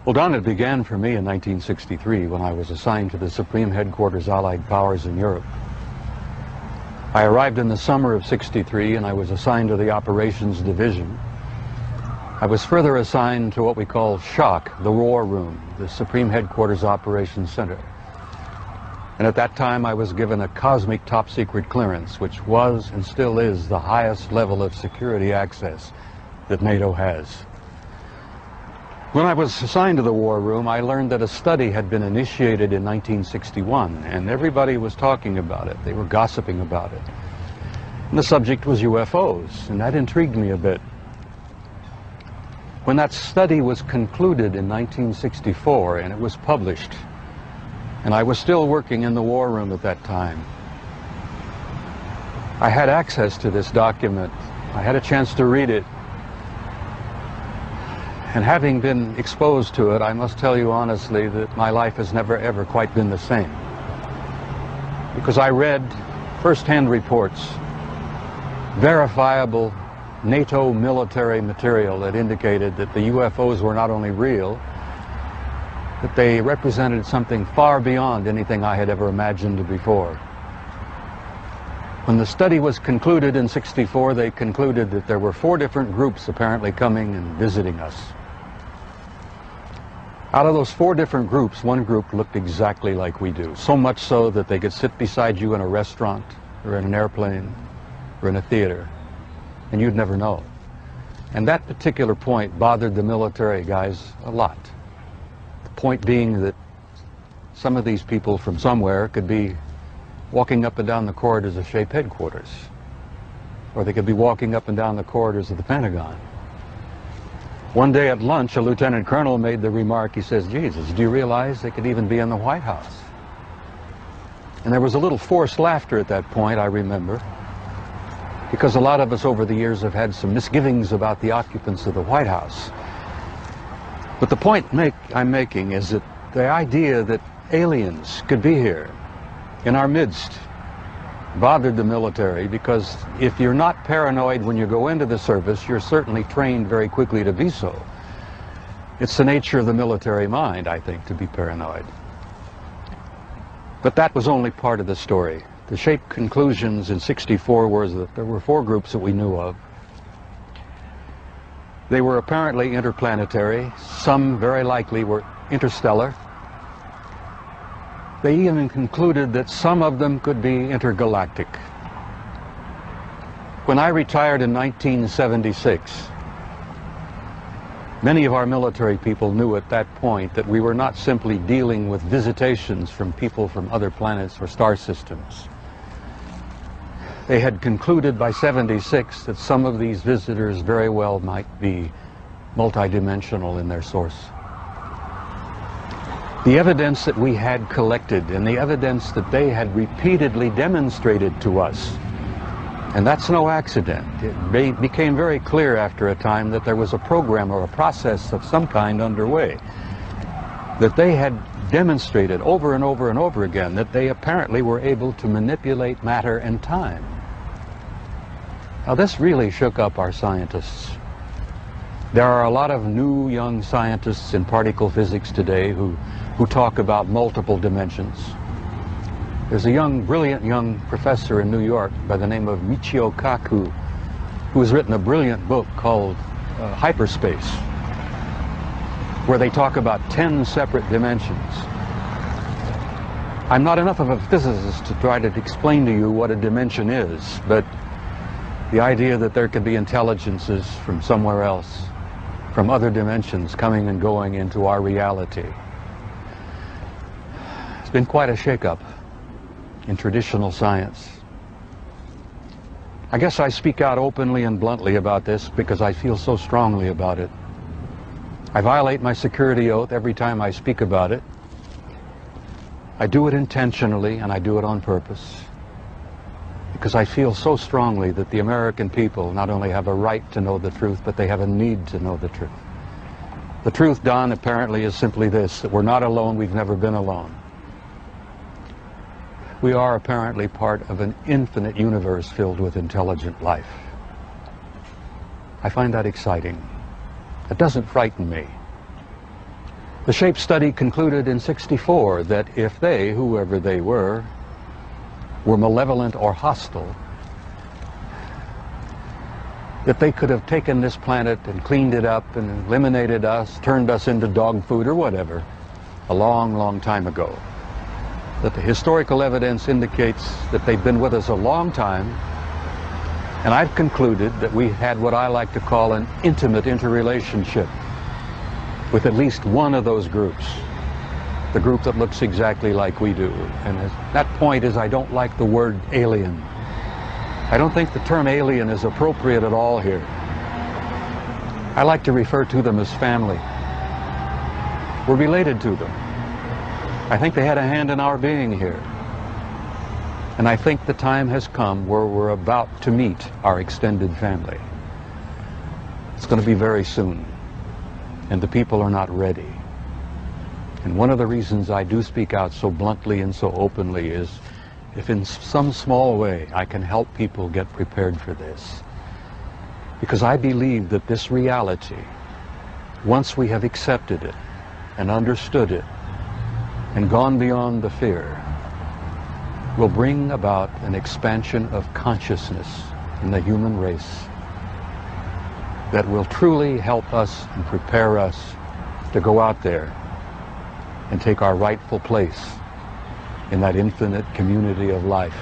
Well, Don, it began for me in 1963 when I was assigned to the Supreme Headquarters Allied Powers in Europe. I arrived in the summer of '63 and I was assigned to the Operations Division. I was further assigned to what we call SHOC, the War Room, the Supreme Headquarters Operations Center. And at that time I was given a cosmic top secret clearance, which was and still is the highest level of security access that NATO has. When I was assigned to the War Room, I learned that a study had been initiated in 1961, and everybody was talking about it. They were gossiping about it. And the subject was UFOs, and that intrigued me a bit. When that study was concluded in 1964 and it was published, and I was still working in the War Room at that time, I had access to this document. I had a chance to read it. And having been exposed to it, I must tell you honestly that my life has never ever quite been the same. Because I read first-hand reports, verifiable NATO military material that indicated that the UFOs were not only real, that they represented something far beyond anything I had ever imagined before. When the study was concluded in '64, they concluded that there were 4 different groups apparently coming and visiting us. Out of those 4 different groups, one group looked exactly like we do, so much so that they could sit beside you in a restaurant or in an airplane or in a theater, and you'd never know. And that particular point bothered the military guys a lot. The point being that some of these people from somewhere could be walking up and down the corridors of SHAPE headquarters, or they could be walking up and down the corridors of the Pentagon. One day at lunch, a lieutenant colonel made the remark, he says, "Jesus, do you realize they could even be in the White House?" And there was a little forced laughter at that point, I remember, because a lot of us over the years have had some misgivings about the occupants of the White House. But the point I'm making is that the idea that aliens could be here in our midst bothered the military, because if you're not paranoid when you go into the service, you're certainly trained very quickly to be so. It's the nature of the military mind, I think, to be paranoid. But that was only part of the story. The SHAPE conclusions in '64 were that there were 4 groups that we knew of. They were apparently interplanetary. Some very likely were interstellar. They even concluded that some of them could be intergalactic. When I retired in 1976, many of our military people knew at that point that we were not simply dealing with visitations from people from other planets or star systems. They had concluded by '76 that some of these visitors very well might be multidimensional in their source. The evidence that we had collected and the evidence that they had repeatedly demonstrated to us, and that's no accident. It became very clear after a time that there was a program or a process of some kind underway, that they had demonstrated over and over and over again that they apparently were able to manipulate matter and time. Now, this really shook up our scientists. There are a lot of new young scientists in particle physics today who talk about multiple dimensions. There's a brilliant young professor in New York by the name of Michio Kaku, who has written a brilliant book called Hyperspace, where they talk about 10 separate dimensions. I'm not enough of a physicist to try to explain to you what a dimension is, but the idea that there could be intelligences from somewhere else, from other dimensions, coming and going into our reality. It's been quite a shakeup in traditional science. I guess I speak out openly and bluntly about this because I feel so strongly about it. I violate my security oath every time I speak about it. I do it intentionally and I do it on purpose, because I feel so strongly that the American people not only have a right to know the truth, but they have a need to know the truth. The truth, Don, apparently is simply this, that we're not alone, we've never been alone. We are apparently part of an infinite universe filled with intelligent life. I find that exciting. It doesn't frighten me. The shape study concluded in '64 that if they, whoever they were malevolent or hostile, that they could have taken this planet and cleaned it up and eliminated us, turned us into dog food or whatever, a long, long time ago. That the historical evidence indicates that they've been with us a long time, and I've concluded that we had what I like to call an intimate interrelationship with at least one of those groups, the group that looks exactly like we do. And that point is, I don't like the word alien. I don't think the term alien is appropriate at all here. I like to refer to them as family. We're related to them. I think they had a hand in our being here. And I think the time has come where we're about to meet our extended family. It's going to be very soon, and the people are not ready. And one of the reasons I do speak out so bluntly and so openly is if in some small way I can help people get prepared for this. Because I believe that this reality, once we have accepted it and understood it and gone beyond the fear, will bring about an expansion of consciousness in the human race that will truly help us and prepare us to go out there and take our rightful place in that infinite community of life.